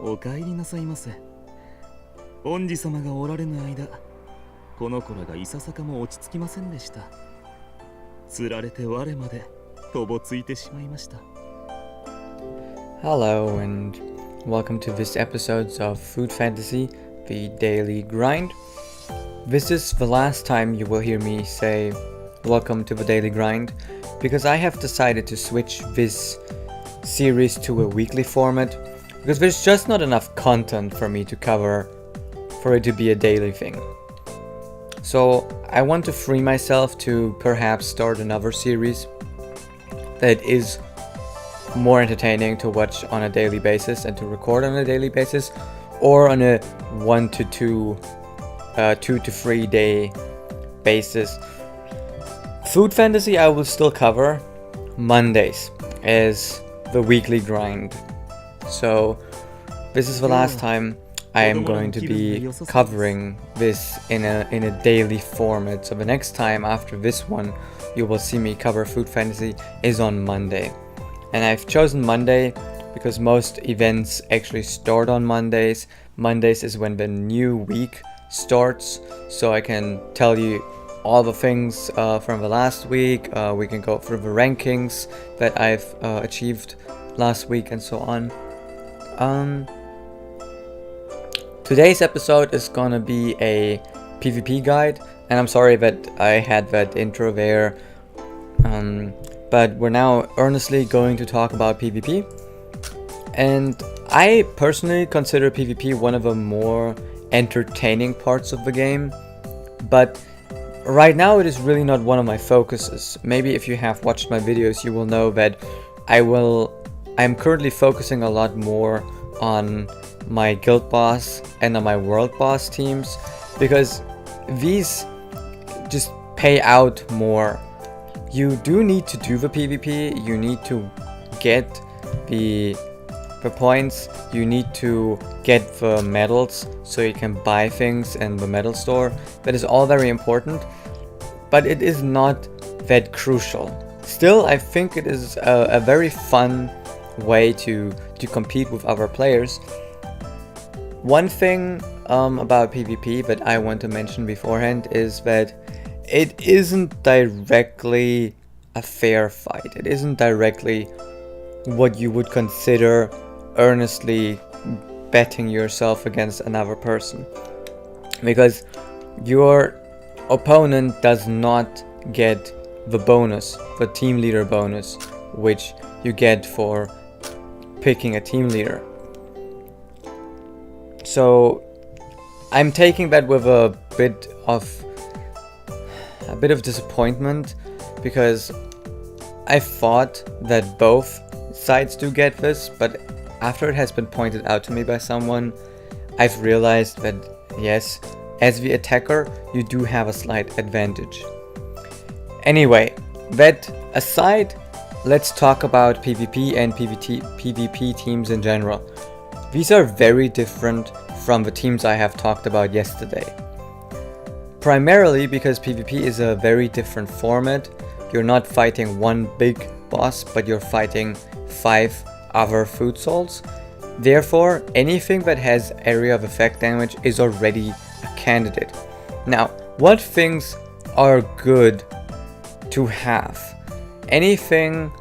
お帰りなさいませ。恩師様がおられぬ間、この子らがいささかも落ち着きませんでした。つられて我までとぼついてしまいました。Hello and welcome to this episode of Food Fantasy, the Daily Grind. This is the last time you will hear me say welcome to the Daily Grind, because I have decided to switch this series to a weekly format, because there's just not enough content for me to cover for it to be a daily thing. So I want to free myself to perhaps start another series that is more entertaining to watch on a daily basis and to record on a daily basis, or on a 1 to 2 to 3 day basis. Food Fantasy I will still cover Mondays as the weekly grind. So this is the last time I am going to be covering this in a daily format. So the next time after this one you will see me cover Food Fantasy is on Monday. And I've chosen Monday because most events actually start on Mondays. Mondays is when the new week starts, so I can tell you all the things from the last week. We can go through the rankings that I've achieved last week and so on. Today's episode is gonna be a PvP guide, and I'm sorry that I had that intro there, but we're now earnestly going to talk about PvP. And I personally consider PvP one of the more entertaining parts of the game, but right now it is really not one of my focuses. Maybe if you have watched my videos you will know that I'm currently focusing a lot more on my guild boss and on my world boss teams, because these just pay out more. You do need to do the PvP, you need to get the points, you need to get the medals so you can buy things in the medal store. That is all very important, but it is not that crucial. Still, I think it is a very fun way to compete with other players. One thing about PvP that I want to mention beforehand is that it isn't directly a fair fight. It isn't directly what you would consider earnestly betting yourself against another person, because your opponent does not get the bonus, the team leader bonus, which you get for picking a team leader. So I'm taking that with a bit of disappointment, because I thought that both sides do get this, but after it has been pointed out to me by someone, I've realized that yes, as the attacker you do have a slight advantage. Anyway, that aside, let's talk about PvP and PvP teams in general. These are very different from the teams I have talked about yesterday. Primarily because PvP is a very different format. You're not fighting one big boss, but you're fighting 5 other food souls. Therefore, anything that has area of effect damage is already a candidate. Now, what things are good to have? Anything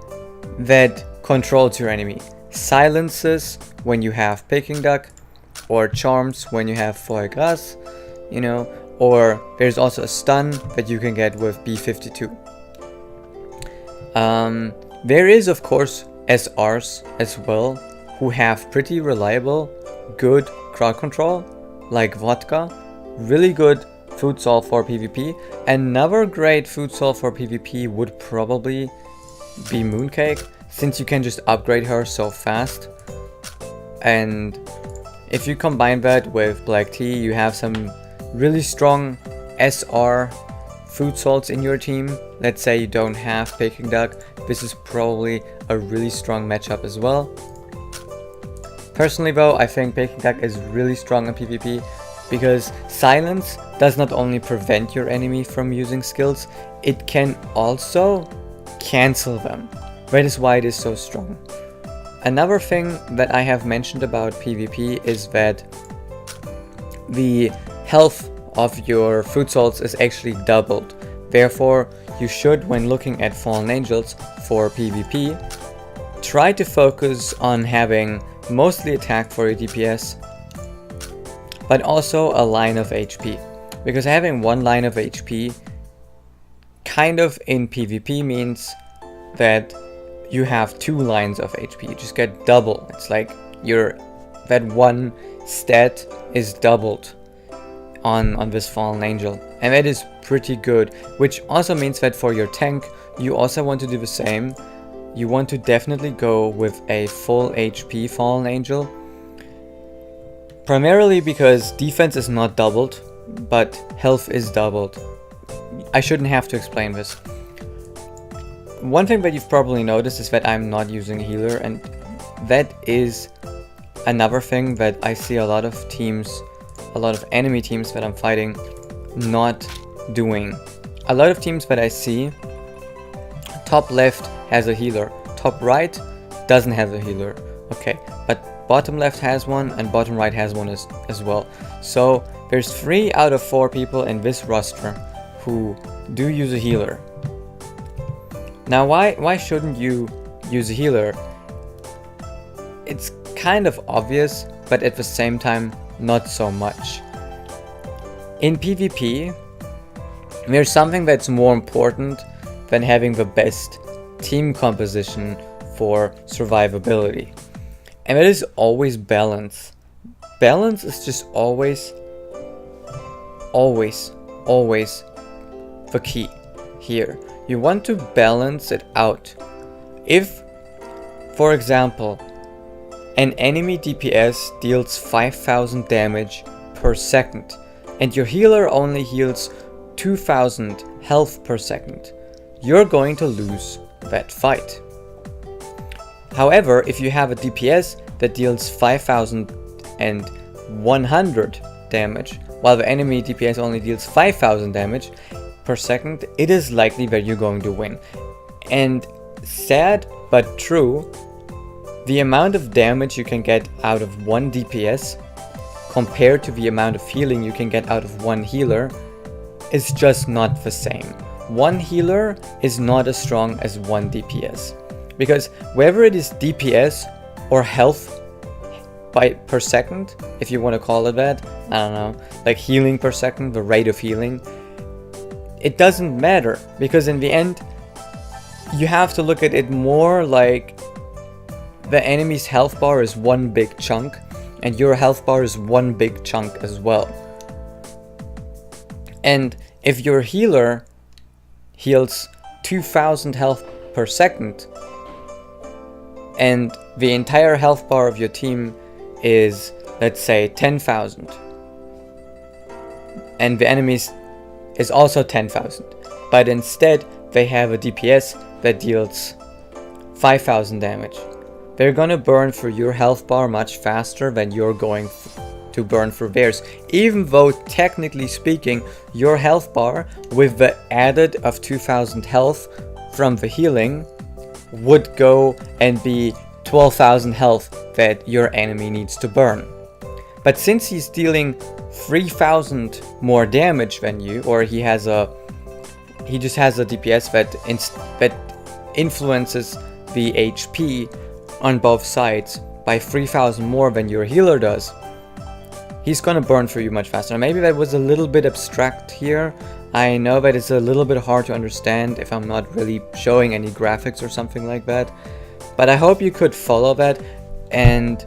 that controls your enemy. Silences when you have Peking Duck, or charms when you have Foie Gras, or there's also a stun that you can get with B52. There is of course SRs as well, who have pretty reliable, good crowd control, like Vodka, really good food soul for PvP. Another great food soul for PvP would probably be Mooncake, since you can just upgrade her so fast. And if you combine that with Black Tea, you have some really strong SR food salts in your team. Let's say you don't have Peking Duck, this is probably a really strong matchup as well. Personally though, I think Peking Duck is really strong in PvP, because silence does not only prevent your enemy from using skills, it can also cancel them. That is why it is so strong. Another thing that I have mentioned about PvP is that the health of your food salts is actually doubled. Therefore, you should, when looking at Fallen Angels for PvP, try to focus on having mostly attack for your DPS, but also a line of HP. Because having one line of HP kind of in PvP means that you have 2 lines of HP. You just get double. It's like that one stat is doubled on this Fallen Angel, and that is pretty good, which also means that for your tank you also want to do the same. You want to definitely go with a full HP Fallen Angel, primarily because defense is not doubled, but health is doubled. I shouldn't have to explain this. One thing that you've probably noticed is that I'm not using a healer, and that is another thing that I see a lot of enemy teams that I'm fighting not doing. A lot of teams that I see, top left has a healer, top right doesn't have a healer. Okay, but bottom left has one and bottom right has one as well. So there's 3 out of 4 people in this roster who do use a healer. Now why shouldn't you use a healer? It's kind of obvious, but at the same time not so much. In PvP, there's something that's more important than having the best team composition for survivability, and that is always balance. Balance is just always the key here. You want to balance it out. If, for example, an enemy DPS deals 5000 damage per second and your healer only heals 2000 health per second, you're going to lose that fight. However, if you have a DPS that deals 5100 damage while the enemy DPS only deals 5000 damage per second, it is likely that you're going to win. And sad but true, the amount of damage you can get out of one DPS compared to the amount of healing you can get out of one healer is just not the same. One healer is not as strong as one DPS, because whether it is DPS or health per second, if you want to call it that, I don't know, like healing per second, the rate of healing, it doesn't matter, because in the end you have to look at it more like the enemy's health bar is one big chunk and your health bar is one big chunk as well. And if your healer heals 2000 health per second and the entire health bar of your team is, let's say, 10,000, and the enemy's is also 10,000, but instead they have a DPS that deals 5,000 damage, they're gonna burn through your health bar much faster than you're going to burn through theirs, even though technically speaking your health bar with the added of 2000 health from the healing would go and be 12,000 health that your enemy needs to burn. But since he's dealing 3000 more damage than you, or he just has a DPS that influences the HP on both sides by 3000 more than your healer does, he's gonna burn through you much faster. Maybe that was a little bit abstract here. I know that it's a little bit hard to understand if I'm not really showing any graphics or something like that, but I hope you could follow that. And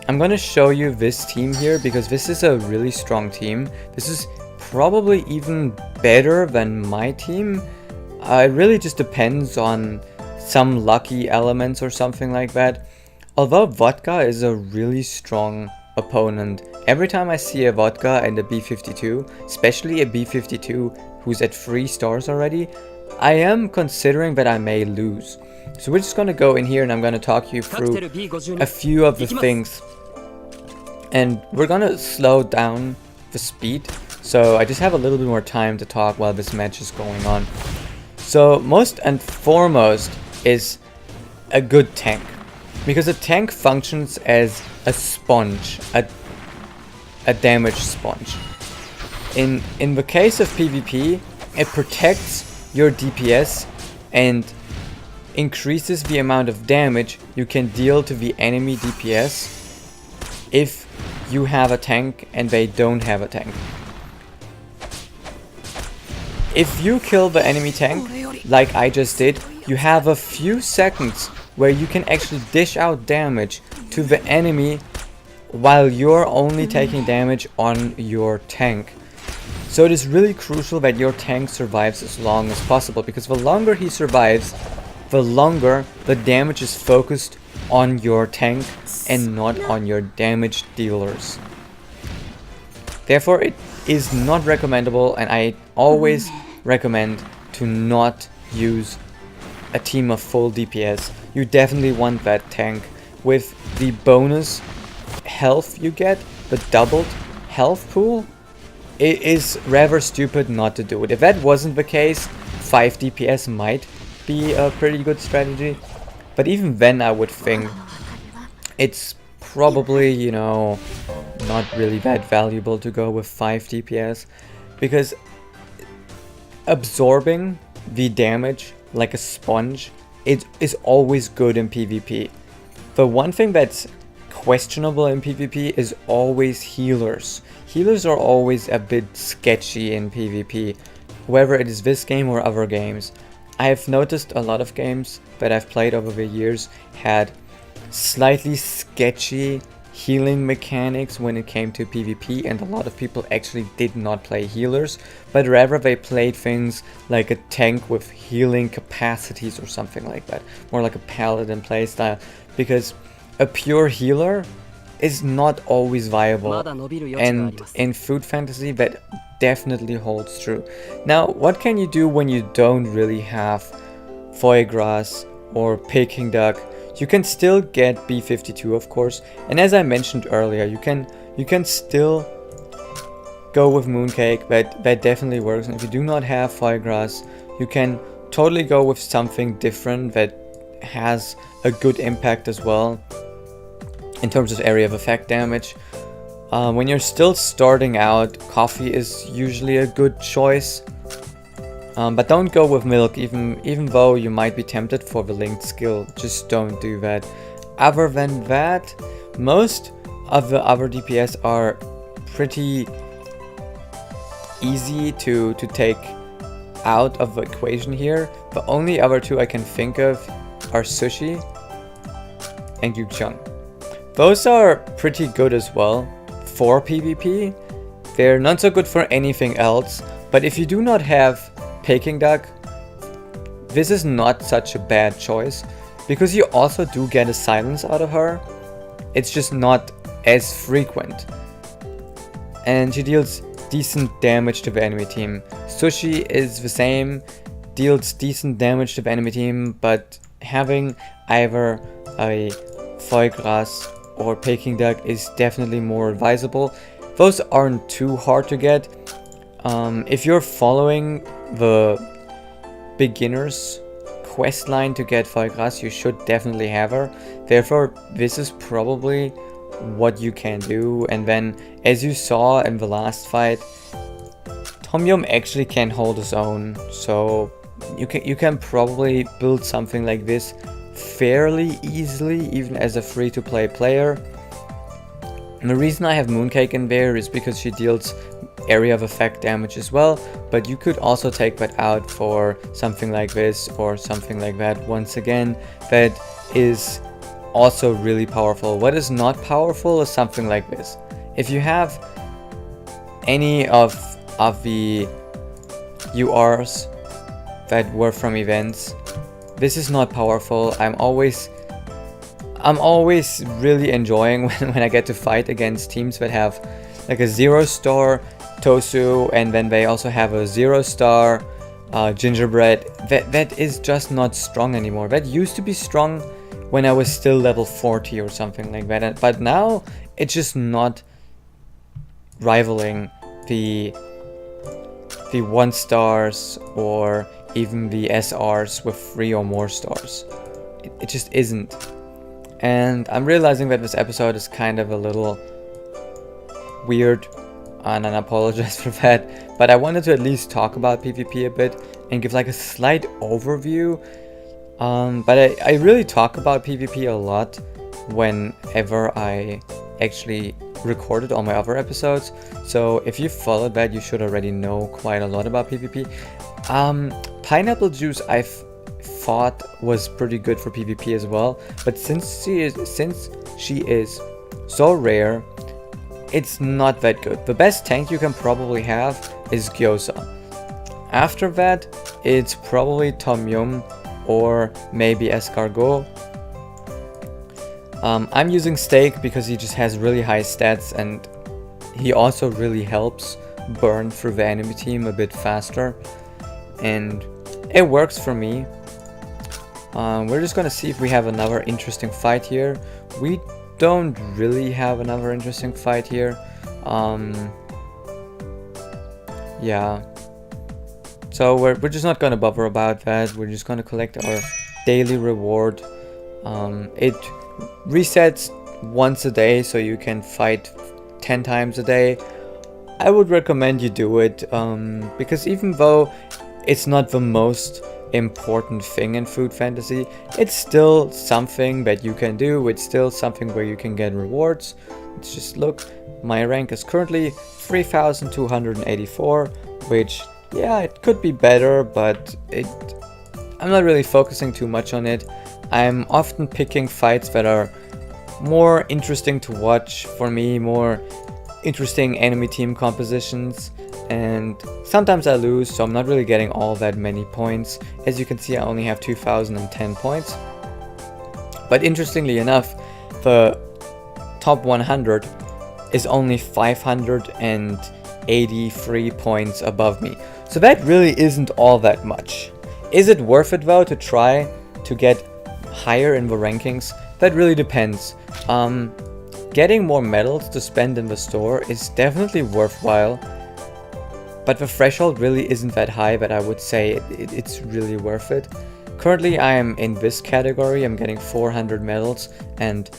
I'm gonna show you this team here because this is a really strong team. This is probably even better than my team. It really just depends on some lucky elements or something like that. Although Vodka is a really strong opponent, every time I see a Vodka and a B52, especially a B52 who's at 3 stars already, I am considering that I may lose. So we're just gonna go in here and I'm gonna talk you through a few of the things. And we're gonna slow down the speed, so I just have a little bit more time to talk while this match is going on. So most and foremost is a good tank. because a tank functions as a sponge, a damage sponge. In the case of PvP, it protects your DPS and increases the amount of damage you can deal to the enemy DPS if you have a tank and they don't have a tank. If you kill the enemy tank, like I just did, you have a few seconds where you can actually dish out damage to the enemy while you're only taking damage on your tank. So it is really crucial that your tank survives as long as possible, because the longer he survives, the longer the damage is focused on your tank and not on your damage dealers. Therefore, it is not recommendable, and I always recommend to not use a team of full DPS. You definitely want that tank with the bonus health you get, the doubled health pool. It is rather stupid not to do it. If that wasn't the case, 5 DPS might be a pretty good strategy, but even then I would think it's probably, you know, not really that valuable to go with 5 DPS, because absorbing the damage like a sponge, it is always good in PvP. The one thing that's questionable in PvP is always healers. Healers are always a bit sketchy in PvP, whether it is this game or other games. I have noticed a lot of games that I've played over the years had slightly sketchy healing mechanics when it came to PvP, and a lot of people actually did not play healers, but rather they played things like a tank with healing capacities or something like that, more like a paladin playstyle, because a pure healer is not always viable, and in food fantasy that definitely holds true. Now, what can you do when you don't really have foie gras or Peking duck? You can still get B52, of course, and as I mentioned earlier, you can still go with mooncake. That definitely works. And if you do not have foie gras, you can totally go with something different that has a good impact as well in terms of area of effect damage. When you're still starting out, coffee is usually a good choice. But don't go with milk, even though you might be tempted for the linked skill. Just don't do that. Other than that, most of the other DPS are pretty easy to take out of the equation here. The only other two I can think of are Sushi and Yukchung. Those are pretty good as well for PvP. They're not so good for anything else, but if you do not have Peking duck, this is not such a bad choice, because you also do get a silence out of her. It's just not as frequent, and she deals decent damage to the enemy team. Sushi is the same, deals decent damage to the enemy team, but having either a foie gras or Peking duck is definitely more advisable. Those aren't too hard to get. If you're following the beginner's quest line to get foie gras, you should definitely have her. Therefore, this is probably what you can do. And then, as you saw in the last fight, Tom Yum actually can hold his own. So you can probably build something like this fairly easily, even as a free-to-play player. And the reason I have Mooncake in there is because she deals area of effect damage as well, but you could also take that out for something like this or something like that. Once again, that is also really powerful. What is not powerful is something like this. If you have any of the URs that were from events, this is not powerful. I'm always really enjoying when I get to fight against teams that have like a 0-star Tosu, and then they also have a 0-star gingerbread. That is just not strong anymore. That used to be strong when I was still level 40 or something like that, but now it's just not rivaling the 1-stars or even the SRs with 3 or more stars. It just isn't. And I'm realizing that this episode is kind of a little weird, and I apologize for that, but I wanted to at least talk about PvP a bit and give like a slight overview. But I really talk about PvP a lot whenever I actually recorded all my other episodes, so if you followed that, you should already know quite a lot about PvP. Pineapple juice I've thought was pretty good for PvP as well, but since she is so rare, it's not that good. The best tank you can probably have is Gyoza. After that, it's probably Tom Yum or maybe Escargot. I'm using Steak because he just has really high stats, and he also really helps burn through the enemy team a bit faster, and it works for me. We're just gonna see if we have another interesting fight here. We don't really have another interesting fight here. Yeah. So we're just not gonna bother about that. We're just gonna collect our daily reward. It resets once a day, so you can fight 10 times a day. I would recommend you do it, because even though it's not the most important thing in Food Fantasy, it's still something that you can do. It's still something where you can get rewards. Let's just look. My rank is currently 3284, which, yeah, it could be better, but I'm not really focusing too much on it. I'm often picking fights that are more interesting to watch for me, more interesting enemy team compositions, and sometimes I lose, so I'm not really getting all that many points. As you can see, I only have 2010 points. But interestingly enough, the top 100 is only 583 points above me. So that really isn't all that much. Is it worth it though to try to get higher in the rankings? That really depends. Getting more medals to spend in the store is definitely worthwhile, but the threshold really isn't that high that I would say it's really worth it. Currently I am in this category. I'm getting 400 medals and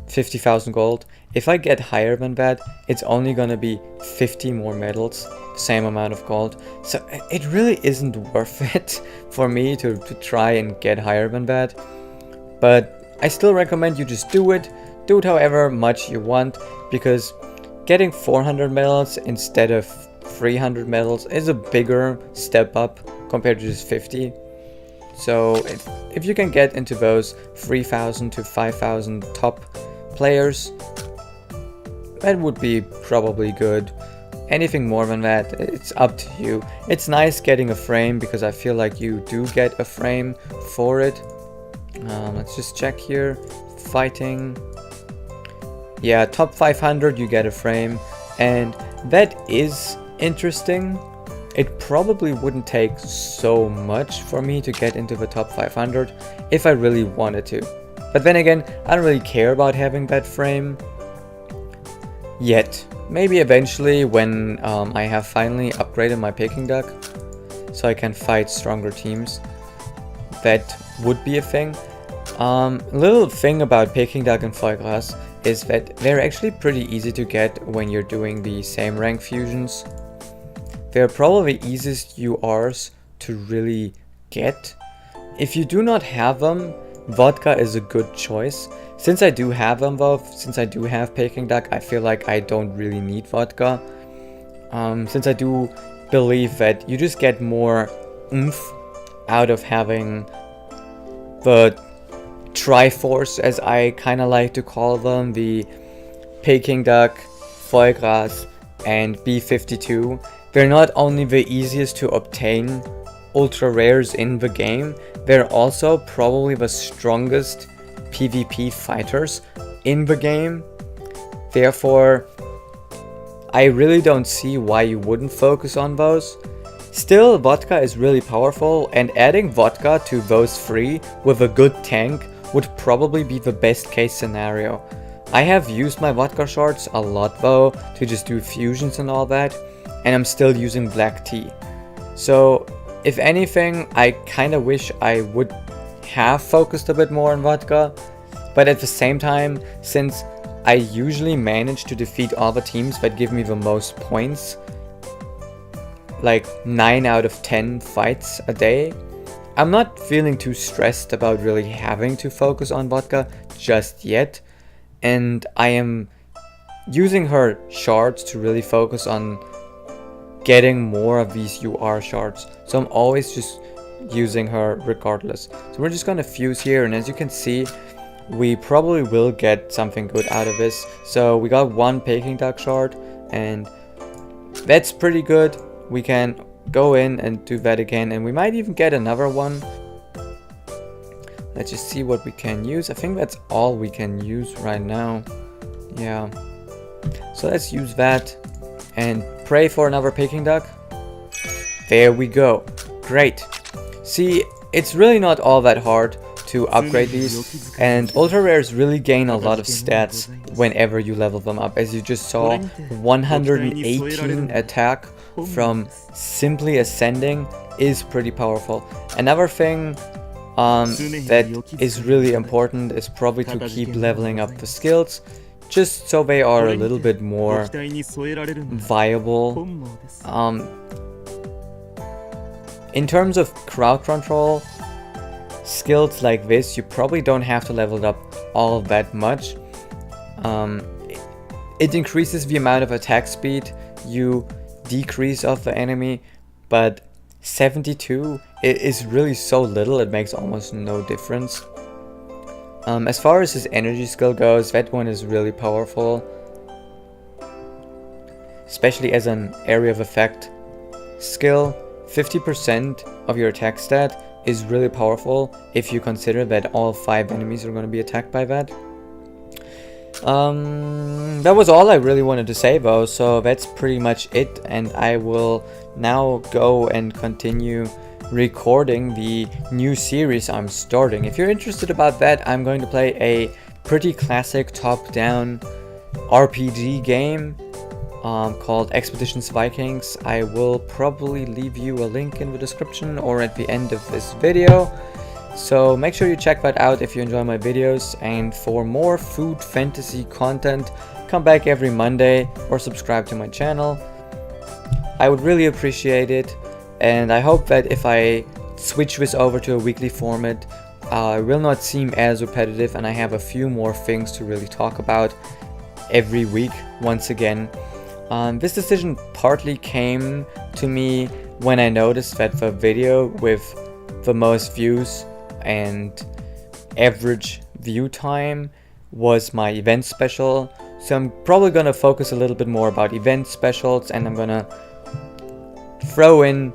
50,000 gold. If I get higher than that, it's only gonna be 50 more medals, same amount of gold. So it really isn't worth it for me to try and get higher than that. But I still recommend you just do it. Do it however much you want, because getting 400 medals instead of 300 medals is a bigger step up compared to just 50. So if you can get into those 3,000 to 5,000 top players, that would be probably good. Anything more than that, it's up to you. It's nice getting a frame because I feel like you do get a frame for it. Let's just check here. Fighting. Yeah, top 500 you get a frame, and that is interesting. It probably wouldn't take so much for me to get into the top 500 if I really wanted to. But then again, I don't really care about having that frame yet. Maybe eventually when I have finally upgraded my Peking duck so I can fight stronger teams, that would be a thing. Little thing about Peking duck and foie gras is that they're actually pretty easy to get when you're doing the same rank fusions. They're probably the easiest URs to really get. If you do not have them, vodka is a good choice. Since I do have them though, since I do have Peking duck, I feel like I don't really need vodka. Since I do believe that you just get more oomph out of having the Triforce, as I kind of like to call them, the Peking duck, foie gras, and B52. They're not only the easiest to obtain ultra rares in the game, they're also probably the strongest PvP fighters in the game. Therefore, I really don't see why you wouldn't focus on those. Still, vodka is really powerful, and adding vodka to those three with a good tank would probably be the best case scenario. I have used my vodka shards a lot though, to just do fusions and all that, and I'm still using black tea. So if anything, I kind of wish I would have focused a bit more on vodka. But at the same time, since I usually manage to defeat all the teams that give me the most points, like 9 out of 10 fights a day, I'm not feeling too stressed about really having to focus on vodka just yet, and I am using her shards to really focus on getting more of these UR shards. So I'm always just using her regardless. So we're just gonna fuse here, and as you can see, we probably will get something good out of this. So we got one Peking duck shard, and that's pretty good. We can go in and do that again, and we might even get another one. Let's just see what we can use. I think that's all we can use right now. Yeah. So let's use that and pray for another Peking duck. There we go. Great. See, it's really not all that hard to upgrade these, and ultra rares really gain a lot of stats whenever you level them up. As you just saw, 118 attack from simply ascending is pretty powerful. Another thing that is really important is probably to keep leveling up the skills, just so they are a little bit more viable. In terms of crowd control, skills like this, you probably don't have to level it up all that much. It increases the amount of attack speed you decrease of the enemy, but 72 is really so little, it makes almost no difference. As far as his energy skill goes, that one is really powerful, especially as an area of effect skill. 50% of your attack stat is really powerful if you consider that all 5 enemies are going to be attacked by that. That was all I really wanted to say though, so that's pretty much it, and I will now go and continue recording the new series I'm starting. If you're interested about that, I'm going to play a pretty classic top-down RPG game called Expeditions Vikings. I will probably leave you a link in the description or at the end of this video, so make sure you check that out if you enjoy my videos. And for more food fantasy content, come back every Monday or subscribe to my channel. I would really appreciate it, and I hope that if I switch this over to a weekly format, it will not seem as repetitive, and I have a few more things to really talk about every week once again. This decision partly came to me when I noticed that the video with the most views and average view time was my event special. So I'm probably gonna focus a little bit more about event specials, and I'm gonna throw in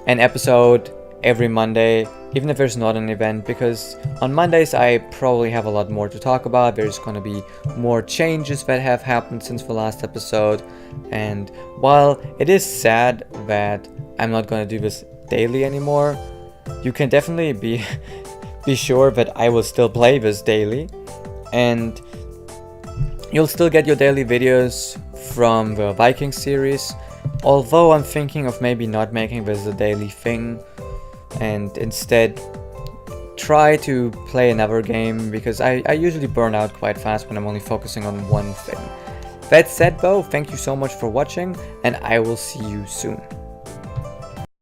an episode every Monday, even if there's not an event, because on Mondays I probably have a lot more to talk about. There's gonna be more changes that have happened since the last episode, and while it is sad that I'm not gonna do this daily anymore, you can definitely be sure that I will still play this daily, and you'll still get your daily videos from the Viking series, although I'm thinking of maybe not making this a daily thing and instead try to play another game, because I usually burn out quite fast when I'm only focusing on one thing. That said though, thank you so much for watching, and I will see you soon.